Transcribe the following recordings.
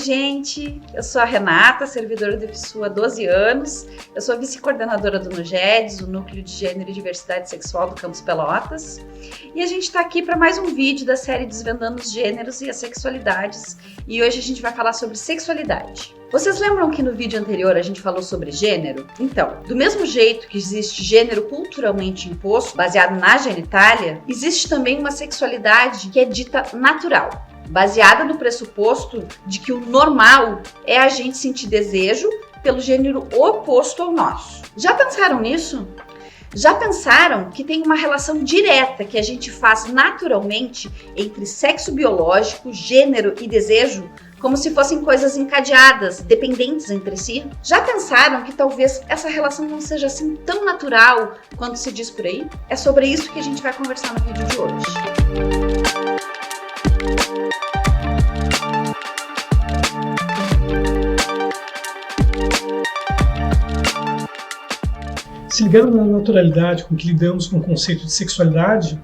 gente! Eu sou a Renata, servidora do FSU há 12 anos. Eu sou vice-coordenadora do NUGEDS, o Núcleo de Gênero e Diversidade Sexual do Campus Pelotas. E a gente está aqui para mais um vídeo da série Desvendando os Gêneros e as Sexualidades. E hoje a gente vai falar sobre sexualidade. Vocês lembram que no vídeo anterior a gente falou sobre gênero? Então, do mesmo jeito que existe gênero culturalmente imposto, baseado na genitália, existe também uma sexualidade que é dita natural, baseada no pressuposto de que o normal é a gente sentir desejo pelo gênero oposto ao nosso. Já pensaram nisso? Já pensaram que tem uma relação direta que a gente faz naturalmente entre sexo biológico, gênero e desejo, como se fossem coisas encadeadas, dependentes entre si? Já pensaram que talvez essa relação não seja assim tão natural quanto se diz por aí? É sobre isso que a gente vai conversar no vídeo de hoje. Se ligando na naturalidade com que lidamos com o conceito de sexualidade,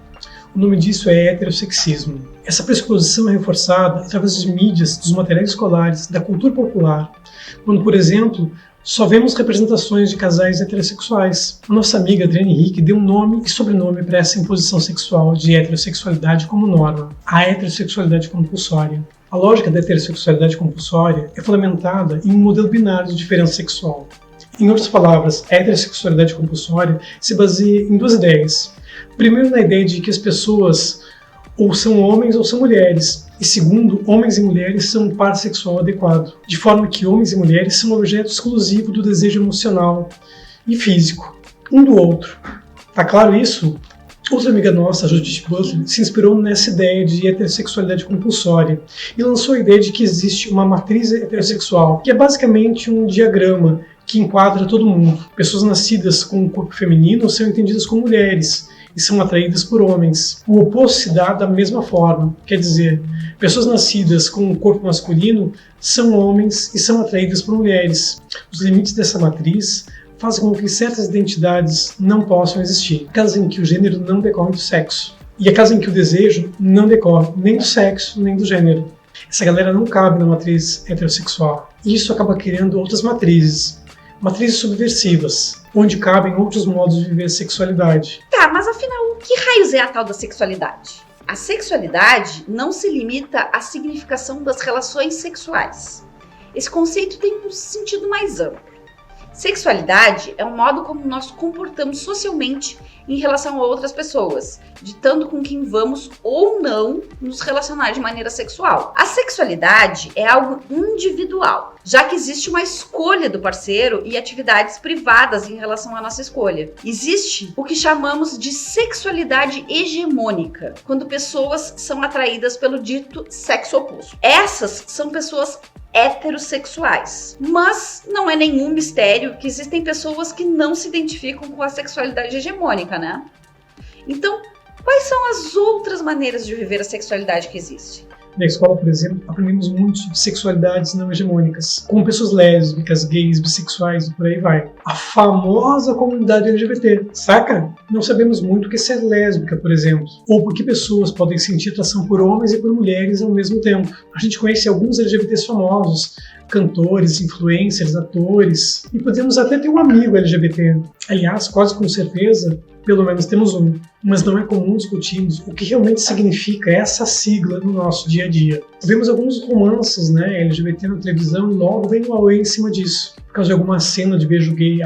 o nome disso é heterossexismo. Essa pressuposição é reforçada através das mídias, dos materiais escolares, da cultura popular, quando, por exemplo, só vemos representações de casais heterossexuais. A nossa amiga Adriane Henrique deu um nome e sobrenome para essa imposição sexual de heterossexualidade como norma, a heterossexualidade compulsória. A lógica da heterossexualidade compulsória é fundamentada em um modelo binário de diferença sexual. Em outras palavras, a heterossexualidade compulsória se baseia em duas ideias. Primeiro, na ideia de que as pessoas ou são homens ou são mulheres. E segundo, homens e mulheres são um par sexual adequado. De forma que homens e mulheres são objeto exclusivo do desejo emocional e físico, um do outro. Tá claro isso? Outra amiga nossa, a Judith Butler, se inspirou nessa ideia de heterossexualidade compulsória e lançou a ideia de que existe uma matriz heterossexual, que é basicamente um diagrama que enquadra todo mundo. Pessoas nascidas com um corpo feminino são entendidas como mulheres e são atraídas por homens. O oposto se dá da mesma forma, quer dizer, pessoas nascidas com um corpo masculino são homens e são atraídas por mulheres. Os limites dessa matriz fazem com que certas identidades não possam existir. Casos em que o gênero não decorre do sexo. E há casos em que o desejo não decorre nem do sexo, nem do gênero. Essa galera não cabe na matriz heterossexual. E isso acaba criando outras matrizes subversivas, onde cabem outros modos de viver a sexualidade. Tá, mas afinal, que raios é a tal da sexualidade? A sexualidade não se limita à significação das relações sexuais. Esse conceito tem um sentido mais amplo. Sexualidade é um modo como nós comportamos socialmente em relação a outras pessoas, ditando com quem vamos ou não nos relacionar de maneira sexual. A sexualidade é algo individual, já que existe uma escolha do parceiro e atividades privadas em relação à nossa escolha. Existe o que chamamos de sexualidade hegemônica, quando pessoas são atraídas pelo dito sexo oposto. Essas são pessoas heterossexuais. Mas não é nenhum mistério que existem pessoas que não se identificam com a sexualidade hegemônica, né? Então, quais são as outras maneiras de viver a sexualidade que existe? Na escola, por exemplo, aprendemos muito sobre sexualidades não hegemônicas, como pessoas lésbicas, gays, bissexuais e por aí vai. A famosa comunidade LGBT, saca? Não sabemos muito o que é ser lésbica, por exemplo, ou por que pessoas podem sentir atração por homens e por mulheres ao mesmo tempo. A gente conhece alguns LGBTs famosos, cantores, influencers, atores, e podemos até ter um amigo LGBT. Aliás, quase com certeza, pelo menos temos um. Mas não é comum discutirmos o que realmente significa essa sigla no nosso dia a dia. Vemos alguns romances, LGBT na televisão e logo vem um auê em cima disso. Por causa de alguma cena de beijo gay.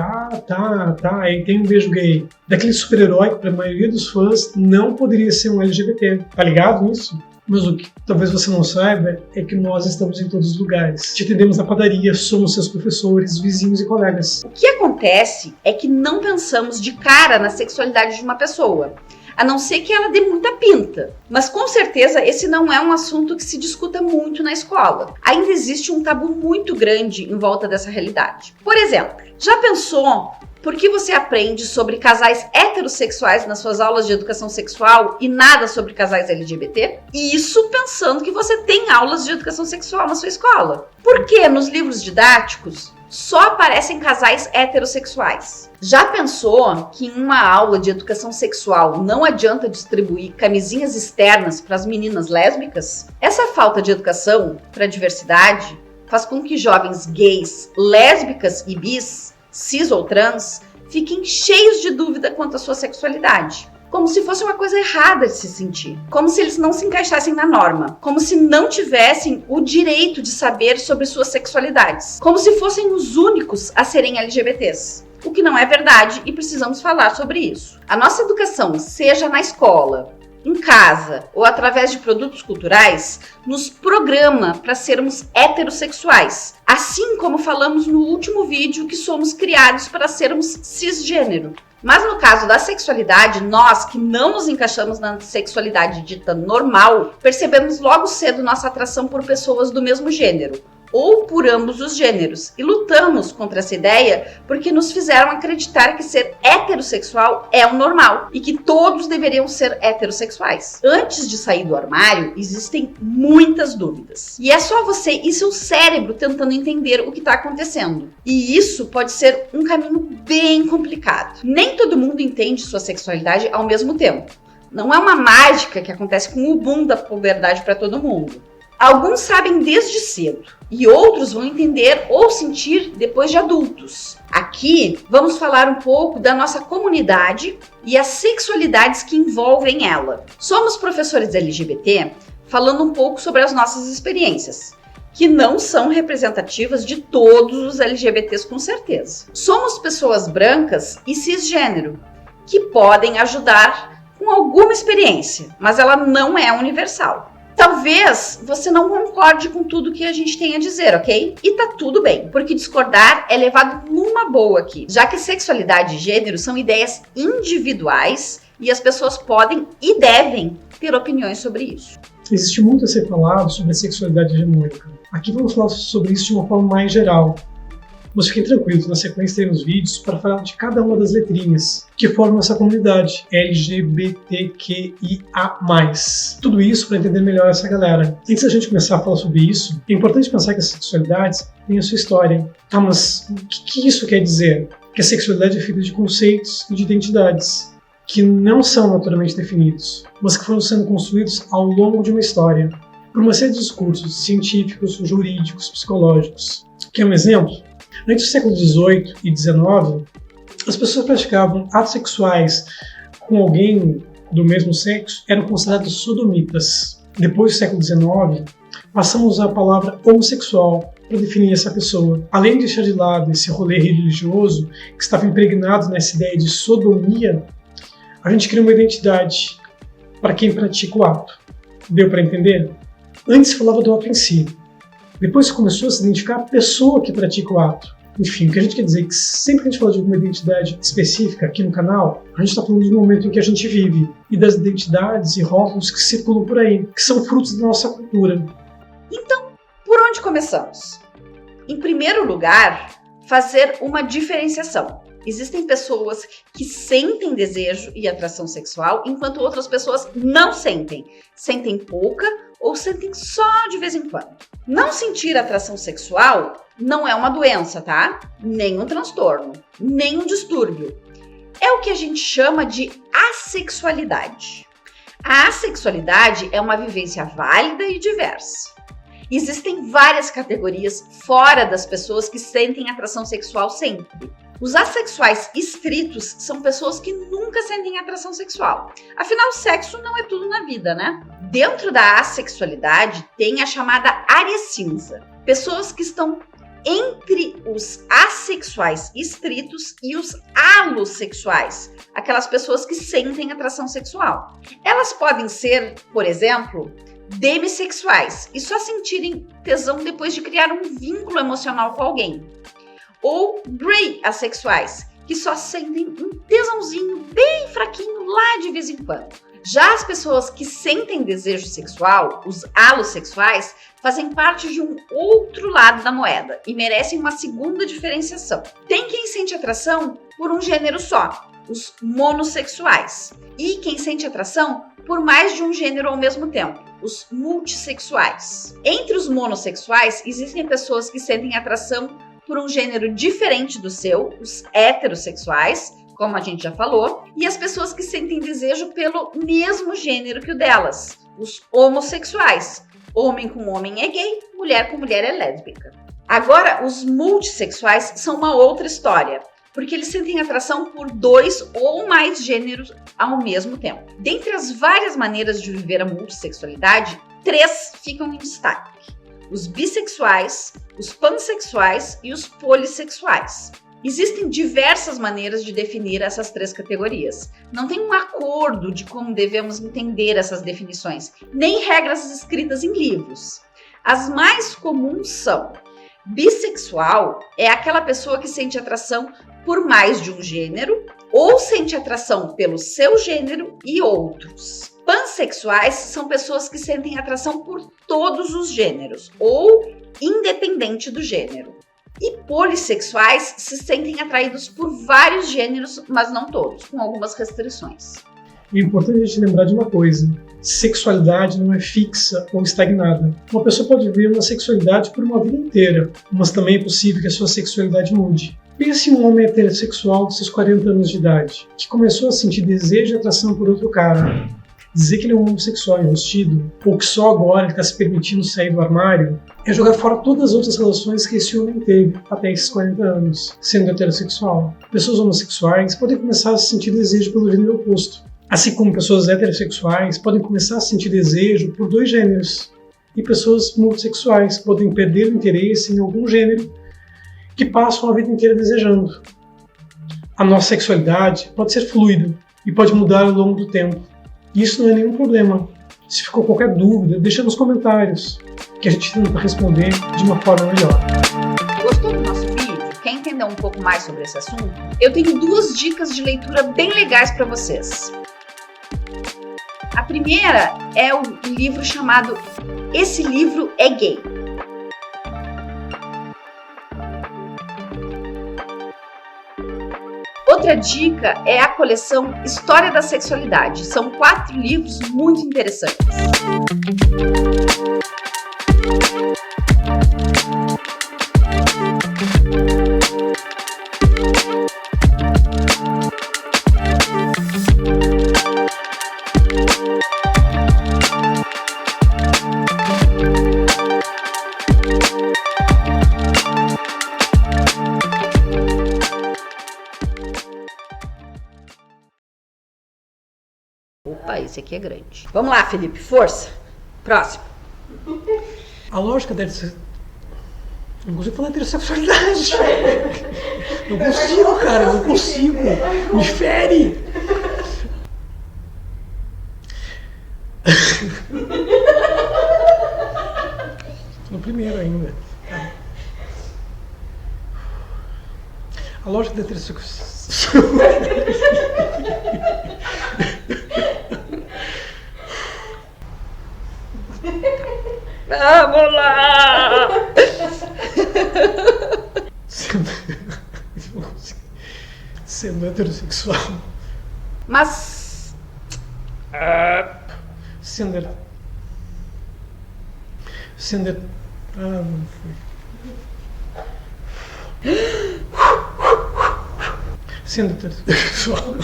Aí tem um beijo gay. Daquele super-herói que para a maioria dos fãs não poderia ser um LGBT. Tá ligado nisso? Mas o que talvez você não saiba é que nós estamos em todos os lugares. Te atendemos na padaria, somos seus professores, vizinhos e colegas. O que acontece é que não pensamos de cara na sexualidade de uma pessoa, a não ser que ela dê muita pinta. Mas com certeza esse não é um assunto que se discuta muito na escola. Ainda existe um tabu muito grande em volta dessa realidade. Por exemplo, já pensou por que você aprende sobre casais heterossexuais nas suas aulas de educação sexual e nada sobre casais LGBT? E isso pensando que você tem aulas de educação sexual na sua escola. Por que nos livros didáticos só aparecem casais heterossexuais? Já pensou que em uma aula de educação sexual não adianta distribuir camisinhas externas para as meninas lésbicas? Essa falta de educação para a diversidade faz com que jovens gays, lésbicas e bis, cis ou trans, fiquem cheios de dúvida quanto à sua sexualidade. Como se fosse uma coisa errada de se sentir. Como se eles não se encaixassem na norma. Como se não tivessem o direito de saber sobre suas sexualidades. Como se fossem os únicos a serem LGBTs. O que não é verdade e precisamos falar sobre isso. A nossa educação, seja na escola, em casa ou através de produtos culturais, nos programa para sermos heterossexuais. Assim como falamos no último vídeo que somos criados para sermos cisgênero. Mas no caso da sexualidade, nós que não nos encaixamos na sexualidade dita normal, percebemos logo cedo nossa atração por pessoas do mesmo gênero, ou por ambos os gêneros, e lutamos contra essa ideia porque nos fizeram acreditar que ser heterossexual é o normal, e que todos deveriam ser heterossexuais. Antes de sair do armário, existem muitas dúvidas. E é só você e seu cérebro tentando entender o que está acontecendo. E isso pode ser um caminho bem complicado. Nem todo mundo entende sua sexualidade ao mesmo tempo. Não é uma mágica que acontece com o boom da puberdade para todo mundo. Alguns sabem desde cedo e outros vão entender ou sentir depois de adultos. Aqui vamos falar um pouco da nossa comunidade e as sexualidades que envolvem ela. Somos professores LGBT falando um pouco sobre as nossas experiências, que não são representativas de todos os LGBTs com certeza. Somos pessoas brancas e cisgênero, que podem ajudar com alguma experiência, mas ela não é universal. Talvez você não concorde com tudo que a gente tem a dizer, ok? E tá tudo bem, porque discordar é levado numa boa aqui, já que sexualidade e gênero são ideias individuais e as pessoas podem e devem ter opiniões sobre isso. Existe muito a ser falado sobre a sexualidade hegemônica. Aqui vamos falar sobre isso de uma forma mais geral. Mas fiquem tranquilos, na sequência teremos vídeos para falar de cada uma das letrinhas que formam essa comunidade LGBTQIA+. Tudo isso para entender melhor essa galera. Antes da gente começar a falar sobre isso, é importante pensar que as sexualidades têm a sua história. Tá, mas o que isso quer dizer? Que a sexualidade é feita de conceitos e de identidades que não são naturalmente definidos, mas que foram sendo construídos ao longo de uma história, por uma série de discursos científicos, jurídicos, psicológicos. Quer um exemplo? Antes do século XVIII e XIX, as pessoas que praticavam atos sexuais com alguém do mesmo sexo eram consideradas sodomitas. Depois do século XIX, passamos a usar a palavra homossexual para definir essa pessoa. Além de deixar de lado esse rolê religioso que estava impregnado nessa ideia de sodomia, a gente cria uma identidade para quem pratica o ato. Deu para entender? Antes se falava do ato em si. Depois começou a se identificar a pessoa que pratica o ato. Enfim, o que a gente quer dizer é que sempre que a gente fala de alguma identidade específica aqui no canal, a gente está falando do momento em que a gente vive e das identidades e rótulos que circulam por aí, que são frutos da nossa cultura. Então, por onde começamos? Em primeiro lugar, fazer uma diferenciação. Existem pessoas que sentem desejo e atração sexual, enquanto outras pessoas não sentem. Sentem pouca ou sentem só de vez em quando. Não sentir atração sexual não é uma doença, tá? Nem um transtorno, nem um distúrbio. É o que a gente chama de assexualidade. A assexualidade é uma vivência válida e diversa. Existem várias categorias fora das pessoas que sentem atração sexual sempre. Os assexuais estritos são pessoas que nunca sentem atração sexual. Afinal, sexo não é tudo na vida, né? Dentro da assexualidade tem a chamada área cinza. Pessoas que estão entre os assexuais estritos e os alossexuais. Aquelas pessoas que sentem atração sexual. Elas podem ser, por exemplo, demissexuais e só sentirem tesão depois de criar um vínculo emocional com alguém. Ou grey assexuais, que só sentem um tesãozinho bem fraquinho lá de vez em quando. Já as pessoas que sentem desejo sexual, os alossexuais, fazem parte de um outro lado da moeda e merecem uma segunda diferenciação. Tem quem sente atração por um gênero só, os monossexuais, e quem sente atração por mais de um gênero ao mesmo tempo, os multissexuais. Entre os monossexuais, existem pessoas que sentem atração por um gênero diferente do seu, os heterossexuais, como a gente já falou, e as pessoas que sentem desejo pelo mesmo gênero que o delas, os homossexuais. Homem com homem é gay, mulher com mulher é lésbica. Agora, os multissexuais são uma outra história, porque eles sentem atração por 2 ou mais gêneros ao mesmo tempo. Dentre as várias maneiras de viver a multissexualidade, 3 ficam em destaque: os bissexuais, os pansexuais e os polissexuais. Existem diversas maneiras de definir essas 3 categorias. Não tem um acordo de como devemos entender essas definições, nem regras escritas em livros. As mais comuns são: bissexual é aquela pessoa que sente atração por mais de um gênero ou sente atração pelo seu gênero e outros. Pansexuais são pessoas que sentem atração por todos os gêneros ou independente do gênero. E polissexuais se sentem atraídos por vários gêneros, mas não todos, com algumas restrições. É importante a gente lembrar de uma coisa: sexualidade não é fixa ou estagnada. Uma pessoa pode viver uma sexualidade por uma vida inteira, mas também é possível que a sua sexualidade mude. Pense em um homem heterossexual de seus 40 anos de idade, que começou a sentir desejo e atração por outro cara. Dizer que ele é um homossexual enrustido, ou que só agora ele está se permitindo sair do armário, é jogar fora todas as outras relações que esse homem teve até esses 40 anos, sendo heterossexual. Pessoas homossexuais podem começar a sentir desejo pelo gênero oposto, assim como pessoas heterossexuais podem começar a sentir desejo por 2 gêneros, e pessoas multissexuais podem perder o interesse em algum gênero que passam a vida inteira desejando. A nossa sexualidade pode ser fluida e pode mudar ao longo do tempo. Isso não é nenhum problema. Se ficou qualquer dúvida, deixa nos comentários, que a gente tenta responder de uma forma melhor. Gostou do nosso vídeo? Quer entender um pouco mais sobre esse assunto? Eu tenho 2 dicas de leitura bem legais para vocês. A primeira é o livro chamado Esse Livro é Gay. Outra dica é a coleção História da Sexualidade. São 4 livros muito interessantes. Opa, esse aqui é grande. Vamos lá, Felipe, força. Próximo. A lógica deve ser... Não consigo falar heterossexualidade. Não consigo, cara, não consigo. Me fere. No primeiro ainda. A lógica da heterossexualidade... Vamos lá! Sendo heterossexual. Mas... Sendo... não foi. Sendo heterossexual.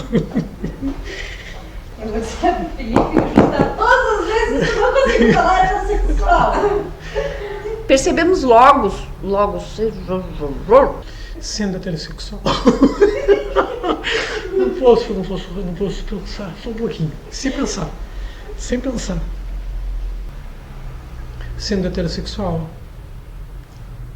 Eu vou dizer, Felipe, todas as vezes que eu não consigo falar heterossexual. Percebemos logo Sendo heterossexual. Não posso pensar, só um pouquinho. Sem pensar. Sendo heterossexual.